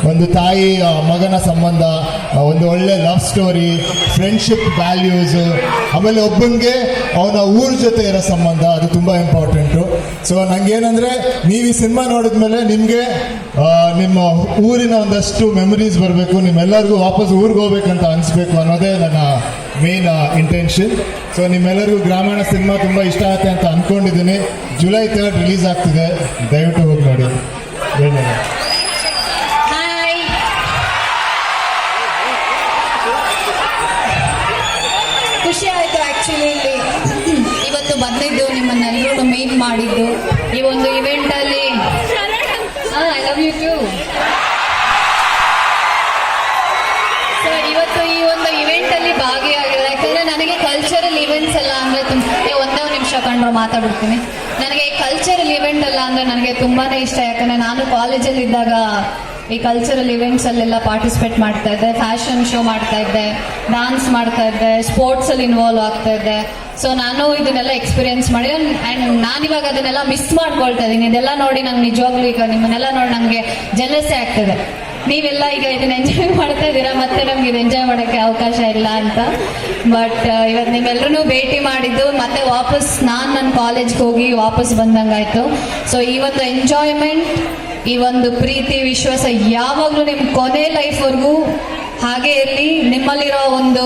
ಒಂದು ತಾಯಿ ಮಗನ ಸಂಬಂಧ, ಒಂದು ಒಳ್ಳೆ ಲವ್ ಸ್ಟೋರಿ, ಫ್ರೆಂಡ್ಶಿಪ್ ವ್ಯಾಲ್ಯೂಸ್, ಆಮೇಲೆ ಒಬ್ಬನಿಗೆ ಅವನ ಊರ ಜೊತೆ ಇರೋ ಸಂಬಂಧ, ಅದು ತುಂಬ ಇಂಪಾರ್ಟೆಂಟು. ಸೊ ನಂಗೇನಂದರೆ ನೀವು ಈ ಸಿನಿಮಾ ನೋಡಿದ್ಮೇಲೆ ನಿಮಗೆ ನಿಮ್ಮ ಊರಿನ ಒಂದಷ್ಟು ಮೆಮರೀಸ್ ಬರಬೇಕು, ನಿಮ್ಮೆಲ್ಲರಿಗೂ ವಾಪಸ್ ಊರಿಗೆ ಹೋಗ್ಬೇಕಂತ ಅನಿಸ್ಬೇಕು ಅನ್ನೋದೇ ನನ್ನ ಮೇನ್ ಇಂಟೆನ್ಷನ್. ಸೊ ನಿಮ್ಮೆಲ್ಲರಿಗೂ ಗ್ರಾಮೀಣ ಸಿನಿಮಾ ತುಂಬ ಇಷ್ಟ ಆಗುತ್ತೆ ಅಂತ ಅಂದ್ಕೊಂಡಿದ್ದೀನಿ. ಜುಲೈ 3 ರಿಲೀಸ್ ಆಗ್ತಿದೆ, ದಯವಿಟ್ಟು ಹೋಗಿ ನೋಡಿ. ಖುಷಿ ಆಯಿತು ಆ್ಯಕ್ಚುಲಿ ಇಲ್ಲಿ ಇವತ್ತು ಬಂದಿದ್ದು, ನಿಮ್ಮನ್ನೆಲ್ಲರೂ ಮೀಟ್ ಮಾಡಿದ್ದು ಈ ಒಂದು ಇವೆಂಟಲ್ಲಿ. I love you too. So ಇವತ್ತು ಈ ಒಂದು ಇವೆಂಟಲ್ಲಿ ಭಾಗಿಯಾಗಿರೋದು, ಯಾಕಂದರೆ ನನಗೆ ಕಲ್ಚರಲ್ ಇವೆಂಟ್ಸ್ ಎಲ್ಲ ಅಂದರೆ ಒಂದೇ ಒಂದು ನಿಮಿಷ ಕಂಡ್ರು ಮಾತಾಡ್ಬಿಡ್ತೀನಿ. ನನಗೆ ಕಲ್ಚರಲ್ ಇವೆಂಟ್ ಎಲ್ಲ ಅಂದರೆ ನನಗೆ ತುಂಬಾ ಇಷ್ಟ. ಯಾಕಂದರೆ ನಾನು ಕಾಲೇಜಲ್ಲಿ ಇದ್ದಾಗ ಈ ಕಲ್ಚರಲ್ ಇವೆಂಟ್ಸ್ ಅಲ್ಲೆಲ್ಲ ಪಾರ್ಟಿಸಿಪೇಟ್ ಮಾಡ್ತಾ ಇದ್ದೆ, ಫ್ಯಾಷನ್ ಶೋ ಮಾಡ್ತಾ ಇದ್ದೆ, ಡಾನ್ಸ್ ಮಾಡ್ತಾ ಇದ್ದೆ, ಸ್ಪೋರ್ಟ್ಸ್ ಅಲ್ಲಿ ಇನ್ವಾಲ್ವ್ ಆಗ್ತಾ ಇದ್ದೆ. ಸೊ ನಾನು ಇದನ್ನೆಲ್ಲ ಎಕ್ಸ್ಪೀರಿಯನ್ಸ್ ಮಾಡಿ ಆ್ಯಂಡ್ ನಾನಿವಾಗ ಅದನ್ನೆಲ್ಲ ಮಿಸ್ ಮಾಡ್ಕೊಳ್ತಾ ಇದ್ದೀನಿ. ಇದೆಲ್ಲ ನೋಡಿ ನಂಗೆ ನಿಜವಾಗ್ಲೂ ಈಗ ನಿಮ್ಮನ್ನೆಲ್ಲ ನೋಡಿ ನನಗೆ ಜೆಲಸೇ ಆಗ್ತದೆ. ನೀವೆಲ್ಲ ಈಗ ಇದನ್ನ ಎಂಜಾಯ್ ಮಾಡ್ತಾ ಇದ್ದೀರಾ, ಮತ್ತೆ ನಮ್ಗೆ ಇದು ಎಂಜಾಯ್ ಮಾಡೋಕ್ಕೆ ಅವಕಾಶ ಇಲ್ಲ ಅಂತ. ಬಟ್ ಇವತ್ತು ನಿಮ್ಮೆಲ್ಲರೂ ಭೇಟಿ ಮಾಡಿದ್ದು ಮತ್ತೆ ವಾಪಸ್ ನಾನು ನನ್ನ ಕಾಲೇಜ್ಗೆ ಹೋಗಿ ವಾಪಸ್ ಬಂದಂಗಾಯ್ತು. ಸೊ ಈ ಒಂದು ಎಂಜಾಯ್ಮೆಂಟ್, ಈ ಒಂದು ಪ್ರೀತಿ ವಿಶ್ವಾಸ ಯಾವಾಗಲೂ ನಿಮ್ಮ ಕೊನೆ ಲೈಫ್ವರೆಗೂ ಹಾಗೆ ಇರಲಿ. ನಿಮ್ಮಲ್ಲಿರೋ ಒಂದು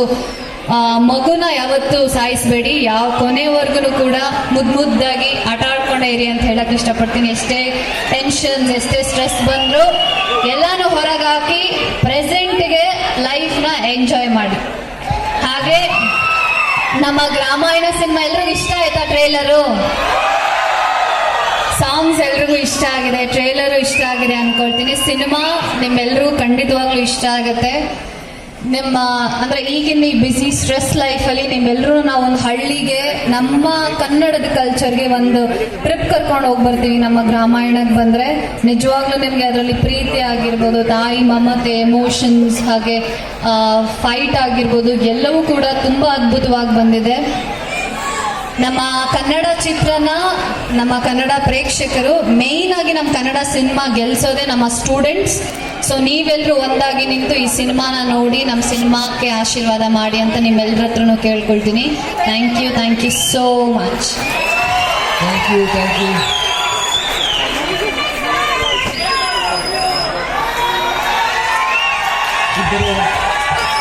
ಮಗುನ ಯಾವತ್ತೂ ಸಾಯಿಸಬೇಡಿ, ಯಾವ ಕೊನೆವರೆಗೂ ಕೂಡ ಮುದ್ದಾಗಿ ಆಟ ಆಡ್ಕೊಂಡೇ ಇರಿ ಅಂತ ಹೇಳಕ್ ಇಷ್ಟಪಡ್ತೀನಿ. ಎಷ್ಟೇ ಟೆನ್ಷನ್ಸ್, ಎಷ್ಟೇ ಸ್ಟ್ರೆಸ್ ಬಂದರೂ ಎಲ್ಲಾನು ಹೊರಗಾಕಿ ಪ್ರೆಸೆಂಟ್ಗೆ ಲೈಫ್ನ ಎಂಜಾಯ್ ಮಾಡಿ. ಹಾಗೆ ನಮ್ಮ ಗ್ರಾಮಾಯಣ ಸಿನಿಮಾ ಎಲ್ರಿಗೂ ಇಷ್ಟ ಆಯ್ತಾ? ಟ್ರೇಲರು, ಸಾಂಗ್ಸ್ ಎಲ್ರಿಗೂ ಇಷ್ಟ ಆಗಿದೆ, ಟ್ರೇಲರು ಇಷ್ಟ ಆಗಿದೆ ಅನ್ಕೊಳ್ತೀನಿ. ಸಿನಿಮಾ ನಿಮ್ಮೆಲ್ಲರಿಗೂ ಖಂಡಿತವಾಗ್ಲೂ ಇಷ್ಟ ಆಗುತ್ತೆ. ನಿಮ್ಮ ಅಂದರೆ ಈಗಿನ ಈ ಬಿಸಿ ಸ್ಟ್ರೆಸ್ ಲೈಫಲ್ಲಿ ನಿಮ್ಮೆಲ್ಲರೂ ನಾವು ಒಂದು ಹಳ್ಳಿಗೆ, ನಮ್ಮ ಕನ್ನಡದ ಕಲ್ಚರ್ಗೆ ಒಂದು ಟ್ರಿಪ್ ಕರ್ಕೊಂಡು ಹೋಗಿ ಬರ್ತೀವಿ. ನಮ್ಮ ಗ್ರಾಮಾಯಣಕ್ಕೆ ಬಂದರೆ ನಿಜವಾಗ್ಲೂ ನಿಮಗೆ ಅದರಲ್ಲಿ ಪ್ರೀತಿ ಆಗಿರ್ಬೋದು, ತಾಯಿ ಮಮತೆ, ಎಮೋಷನ್ಸ್, ಹಾಗೆ ಫೈಟ್ ಆಗಿರ್ಬೋದು, ಎಲ್ಲವೂ ಕೂಡ ತುಂಬ ಅದ್ಭುತವಾಗಿ ಬಂದಿದೆ. ನಮ್ಮ ಕನ್ನಡ ಚಿತ್ರನ, ನಮ್ಮ ಕನ್ನಡ ಪ್ರೇಕ್ಷಕರು, ಮೇಯ್ನ್ ಆಗಿ ನಮ್ಮ ಕನ್ನಡ ಸಿನಿಮಾ ಗೆಲ್ಸೋದೆ ನಮ್ಮ ಸ್ಟೂಡೆಂಟ್ಸ್. ಸೊ ನೀವೆಲ್ಲರೂ ಒಂದಾಗಿ ನಿಂತು ಈ ಸಿನಿಮಾನ ನೋಡಿ ನಮ್ಮ ಸಿನಿಮಾಕ್ಕೆ ಆಶೀರ್ವಾದ ಮಾಡಿ ಅಂತ ನಿಮ್ಮೆಲ್ಲರ ಹತ್ರನೂ ಕೇಳ್ಕೊಳ್ತೀನಿ. Thank you so much. Thank you.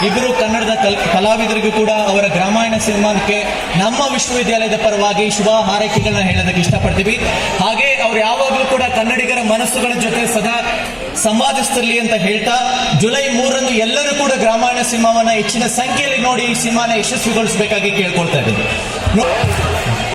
ಇಬ್ಬರು ಕನ್ನಡದ ಕಲಾವಿದರಿಗೂ ಕೂಡ ಅವರ ಗ್ರಾಮಾಯಣ ಸಿನಿಮಾಕ್ಕೆ ನಮ್ಮ ವಿಶ್ವವಿದ್ಯಾಲಯದ ಪರವಾಗಿ ಶುಭ ಹಾರೈಕೆಗಳನ್ನ ಹೇಳೋದಕ್ಕೆ ಇಷ್ಟಪಡ್ತೀವಿ. ಹಾಗೆ ಅವ್ರು ಯಾವಾಗಲೂ ಕೂಡ ಕನ್ನಡಿಗರ ಮನಸ್ಸುಗಳ ಜೊತೆ ಸದಾ ಸಂವಾದಿಸ್ತಿರ್ಲಿ ಅಂತ ಹೇಳ್ತಾ, ಜುಲೈ 3 ಎಲ್ಲರೂ ಕೂಡ ಗ್ರಾಮಾಯಣ ಸಿನಿಮಾವನ್ನ ಹೆಚ್ಚಿನ ಸಂಖ್ಯೆಯಲ್ಲಿ ನೋಡಿ ಈ ಸಿನಿಮಾನ ಯಶಸ್ವಿಗೊಳಿಸಬೇಕಾಗಿ ಕೇಳ್ಕೊಳ್ತಾ ಇದ್ದೀನಿ.